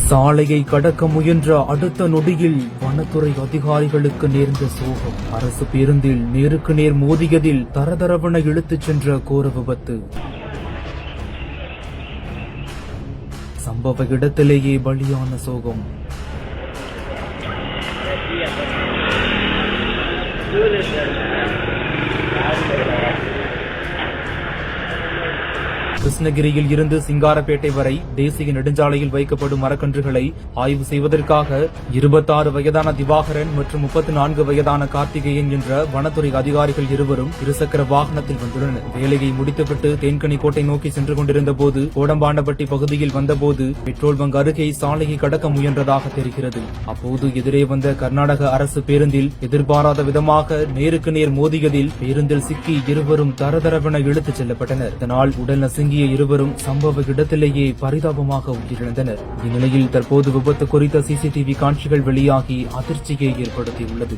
சாலையை கடக்க முயன்ற அடுத்த நொடியில் வனத்துறை அதிகாரிகளுக்கு நேர்ந்த சோகம். அரசு பேருந்தில் நேருக்கு நேர் மோதியதில் தரதரவென இழுத்துச் சென்ற கோர விபத்து. சம்பவ இடத்திலேயே பலியான சோகம். கிருஷ்ணகிரியில் இருந்து சிங்காரப்பேட்டை வரை தேசிய நெடுஞ்சாலையில் வைக்கப்படும் மரக்கன்றுகளை ஆய்வு செய்வதற்காக 26 வயதான திவாகரன் மற்றும் 34 வயதான கார்த்திகேயன் என்ற வனத்துறை அதிகாரிகள் இருவரும் இருசக்கர வாகனத்தில் வந்துள்ளனர். வேலையை முடித்துவிட்டு தேன்கனிக்கோட்டை நோக்கி சென்று கொண்டிருந்த போது கோடம்பாண்டப்பட்டி பகுதியில் வந்தபோது பெட்ரோல் பங்க் அருகே சாலையை கடக்க முயன்றதாக தெரிகிறது. அப்போது எதிரே வந்த கர்நாடக அரசு பேருந்தில் எதிர்பாராத விதமாக நேருக்கு நேர் மோதியதில் பேருந்தில் சிக்கி இருவரும் தரதரவென இழுத்துச் செல்லப்பட்டனர். இதனால் உடல் நசுங்கிய இருவரும் சம்பவ இடத்திலேயே பரிதாபமாக உயிரிழந்தனர். இந்நிலையில் தற்போது விபத்து குறித்த சிசிடிவி காட்சிகள் வெளியாகி அதிர்ச்சியை ஏற்படுத்தியுள்ளது.